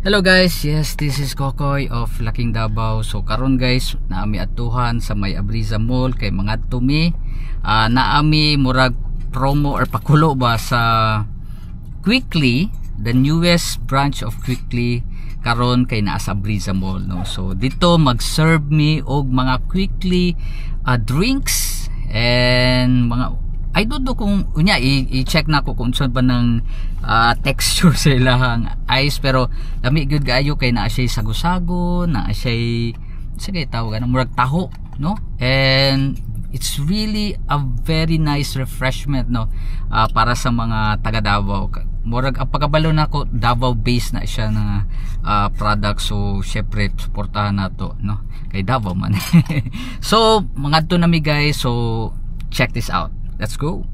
Hello guys, yes, this is Kokoy of Laking Davao. So karon guys, naami atuhan sa may Abriza Mall kay mga tumi. Naami murag promo or pakulo ba sa Quickly, the newest branch of Quickly karon kay naa sa Abriza Mall, no. So dito mag-serve me og mga Quickly drinks and mga I don't know kung unya i-check na ko kung saan ba ng texture sa ilahang ice, pero lami gyud kaayo kay naa siya sago-sago, naa siya sige tawag na murag taho, no, and it's really a very nice refreshment, no, para sa mga taga Davao. Murag ang pagkabalo na ko Davao based na siya na product, so syempre suportahan nato, no, kay Davao man. So mga to nami guys, so check this out. Let's go.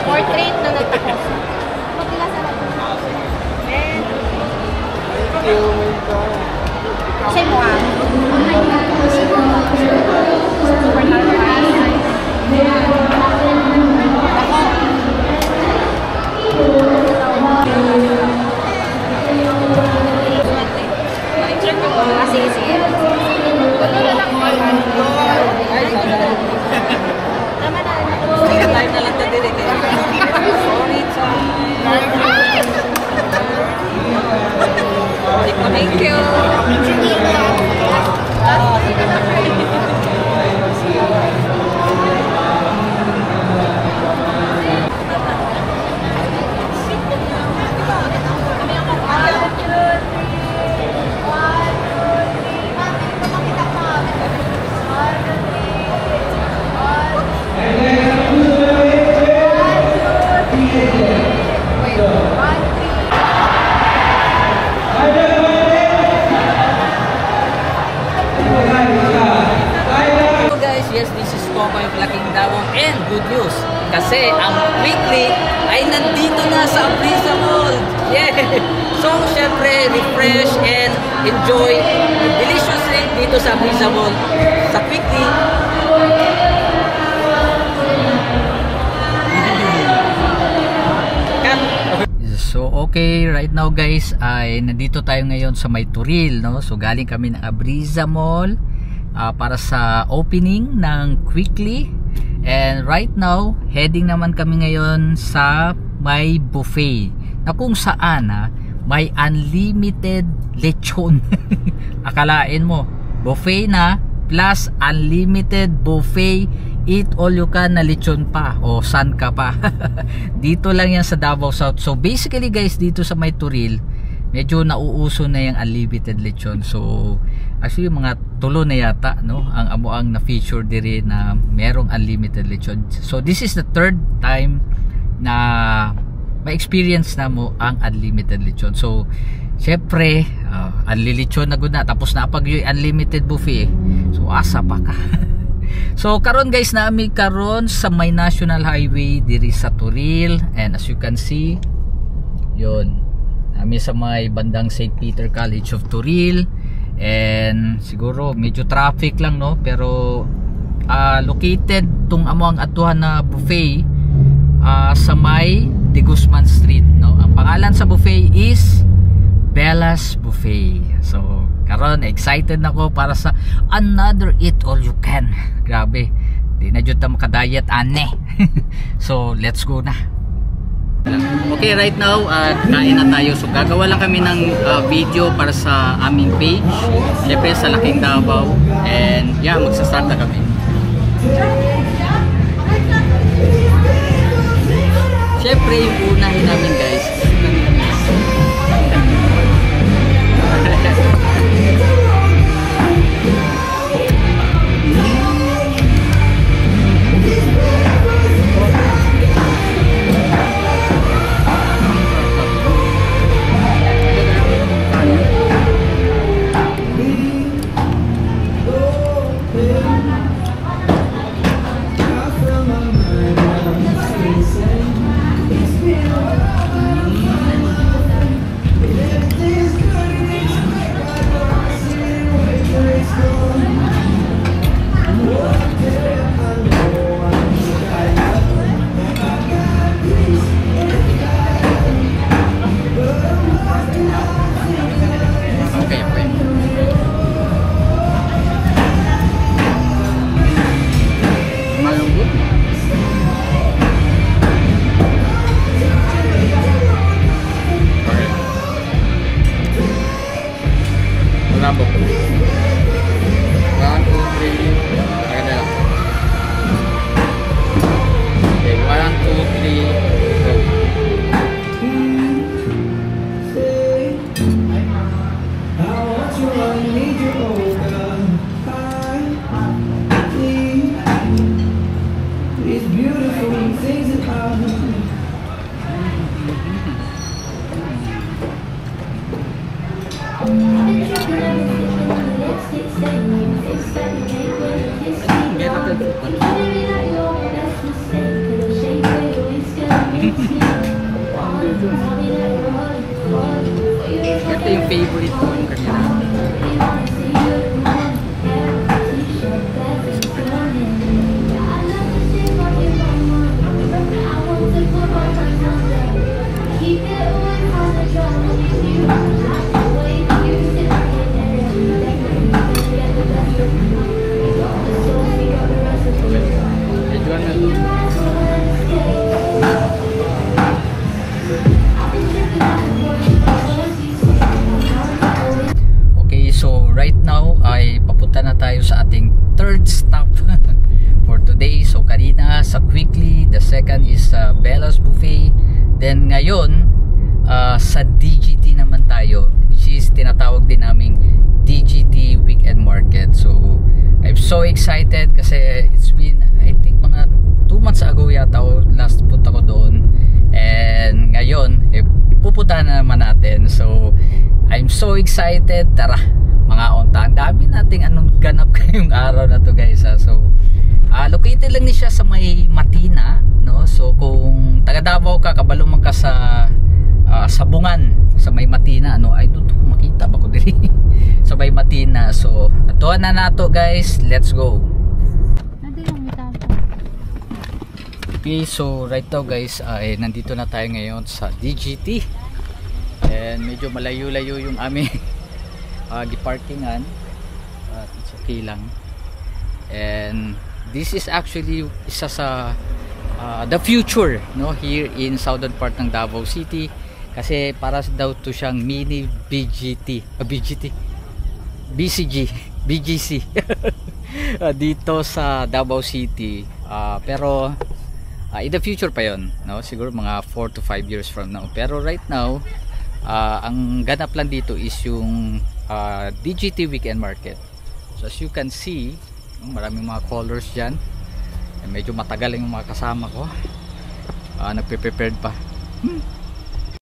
Portrait na nagtakos. Pagkila sa natin. Kasi mo super naman. Kasi sige. Time na lang na din eh. Sorry, thank you. Yes, this is Kokoy of Laking Davao, and good news kasi ang Quickly ay nandito na sa Abriza Mall. Yeah! So syempre refresh and enjoy delicious drink dito sa Abriza Mall sa Quickly. So okay, right now guys ay nandito tayo ngayon sa may Turil, no? So galing kami ng Abriza Mall para sa opening ng Quickly, and right now heading naman kami ngayon sa may buffet na kung saan may unlimited lechon. Akalain mo buffet na plus unlimited buffet, eat all you can na lechon pa, o san ka pa. Dito lang yan sa Davao South. So basically guys, dito sa may Turil medyo nauuso na yung unlimited lechon. So actually mga tulo na yata, no, ang amuang na feature diri na merong unlimited lechon. So this is the third time na ma-experience na mo ang unlimited lechon. So syempre unlilechon na gud na, tapos na pag yung unlimited buffet, so asa pa ka. So karon guys, naami karon sa may National Highway diri sa Turil, and as you can see yun, naami sa may bandang St. Peter College of Turil, and siguro medyo traffic lang, no, pero located tung amo ang atuhan na buffet sa may De Guzman Street, no. Ang pangalan sa buffet is Bella's Buffet. So karon excited na ko para sa another eat all you can. Grabe, di na jud ta makadayet ane. So let's go na. Okay, right now kain na tayo. So gagawa lang kami ng video para sa aming page, syempre sa Laking Davao. And yeah, magsastart na kami. Syempre yung unahin namin guys, ito yung favorite ko yung kanina. Na tayo sa ating third stop for today. So kanina sa Quickly, the second is Bella's Buffet, then ngayon sa DGT naman tayo, which is tinatawag din naming DGT Weekend Market. So I'm so excited kasi it's been I think mga 2 months ago yata last punta ko doon, and ngayon pupunta na naman natin. So I'm so excited. Tara mga onta, ang dami nating anong ganap ngayong araw na to guys ha. So located lang ni siya sa may Matina, no? So kung taga Davao ka, kabalo man ka sa Sabungan sa may Matina, ano ay dito makita ba ko diri sa may Matina. So atuan na nato guys, let's go. Okay, so right now guys nandito na tayo ngayon sa DGT, and medyo malayo-layo yung aming giparkingan, it's okay lang. And this is actually isa sa the future, no, here in southern part ng Davao City, kasi para daw to siyang mini BGC dito sa Davao City, pero in the future pa yon, no, siguro mga 4 to 5 years from now. Pero right now ang ganap lang dito is yung DGT Weekend Market. So as you can see, maraming mga colors dyan. Medyo matagal yung mga kasama ko, nagpe-prepared pa.